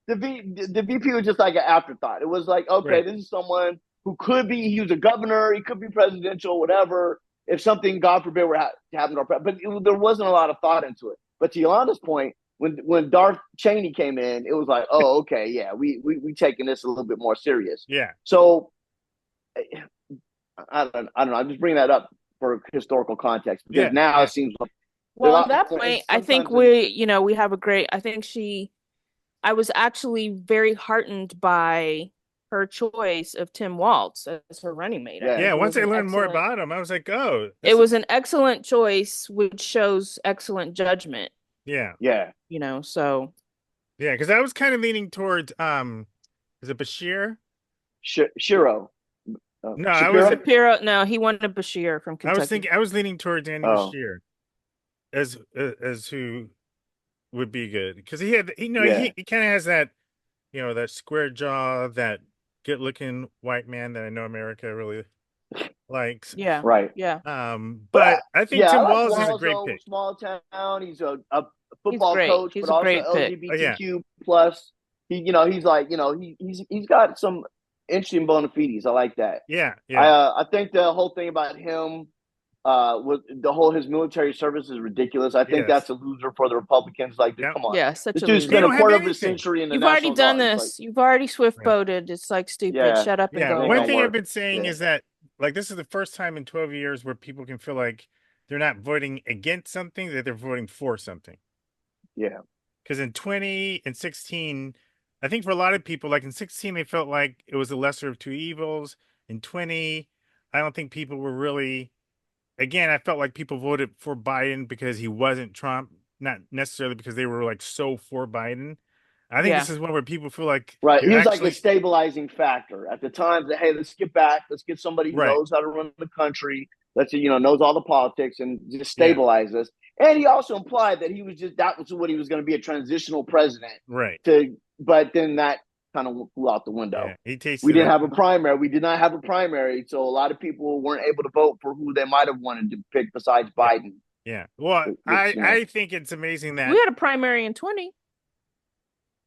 the VP was just like an afterthought. It was like, okay, this is someone who could be, he was a governor, he could be presidential, whatever, if something, God forbid, were to happen to our president. But there wasn't a lot of thought into it. But to Yolanda's point, when Darth Cheney came in, it was like, oh, okay, yeah, we taking this a little bit more serious. Yeah. So I don't know. I'm just bringing that up for historical context because now it seems like. Well, at that point, I think we have a great. I was actually very heartened by her choice of Tim Walz as her running mate. Yeah, once I learned more about him, I was like, oh. It was an excellent choice, which shows excellent judgment. Yeah. Yeah. So. Yeah, because I was kind of leaning towards, is it Bashir? Shiro. No, I was Shapiro. No, he wanted Bashir from Kentucky. I was leaning towards Andy Bashir as who would be good because he kind of has that, that square jaw, that good looking white man that I know America really likes. Yeah. Right. Yeah. But I think Tim Walz is a great pick. Small town. He's a football coach, he's but also LGBTQ plus. He's got some interesting bona fides. I like that. Yeah. Yeah. I think the whole thing about him his military service is ridiculous. I think that's a loser for the Republicans. Like, dude, come on. Yeah, such this a dude loser. spent a quarter of a century in the You've already done Guard. this. You've already swift voted. It's like stupid. Yeah. Shut up and go. One thing I've been saying is that this is the first time in 12 years where people can feel like they're not voting against something, that they're voting for something. Yeah. Because in 20 and 16, I think for a lot of people, like in 16, they felt like it was the lesser of two evils. In 20, I don't think people were really. Again, I felt like people voted for Biden because he wasn't Trump, not necessarily because they were like so for Biden. I think this is one where people feel like he was like a stabilizing factor at the time. That, hey, let's get back, let's get somebody who knows how to run the country, knows all the politics and just stabilize us. And he also implied that that was what he was going to be, a transitional president. Right. But then that kind of flew out the window. Yeah, we didn't have a primary. We did not have a primary, so a lot of people weren't able to vote for who they might have wanted to pick besides Biden. Yeah. Well, I think it's amazing that we had a primary in 20.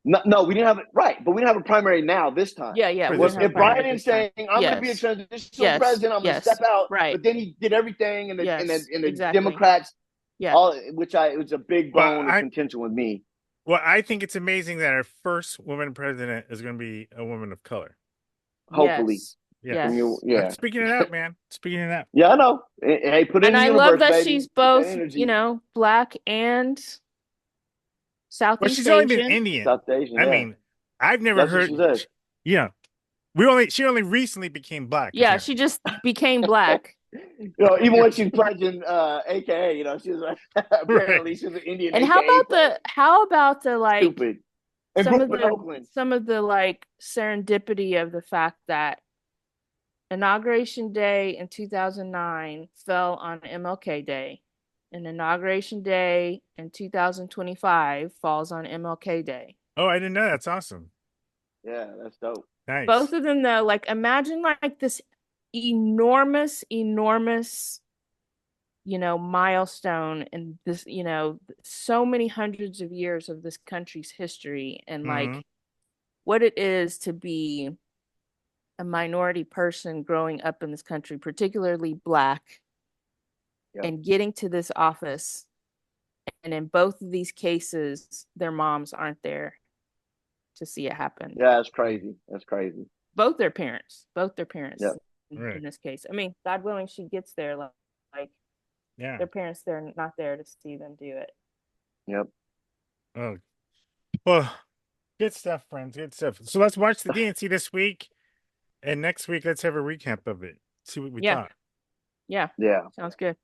No, we didn't have it but we didn't have a primary now this time. Yeah. If Biden's saying I'm going to be a transitional president, I'm going to step out, but then he did everything, and the Democrats, which it was a big bone of contention with me. Well, I think it's amazing that our first woman president is going to be a woman of color. Hopefully. Yeah. Yeah. Speaking it out, man. Speaking it out. Yeah, I know. Hey, put it in the universe, I love that baby. she's both, Black and Southeast Asian. But she's only been Indian. South Asian, I mean, I've never heard. Yeah. She only recently became Black. Yeah, she just became Black. Even when she's pledging AKA, she was like, apparently she's an Indian. And AKA how about the like stupid. Some of the like serendipity of the fact that Inauguration Day in 2009 fell on MLK Day, and Inauguration Day in 2025 falls on MLK Day. Oh, I didn't know. That's awesome. Yeah, that's dope. Nice. Both of them though, like imagine like this enormous milestone in this, so many hundreds of years of this country's history, and like what it is to be a minority person growing up in this country, particularly Black, and getting to this office, and in both of these cases their moms aren't there to see it happen. Yeah, that's crazy. Both their parents yeah. In this case, I mean, God willing, she gets there. Like, their parents, they're not there to see them do it. Yep. Oh, Well, good stuff, friends. Good stuff. So let's watch the DNC this week, and next week let's have a recap of it. See what we Yeah. thought. Yeah, Yeah. sounds good.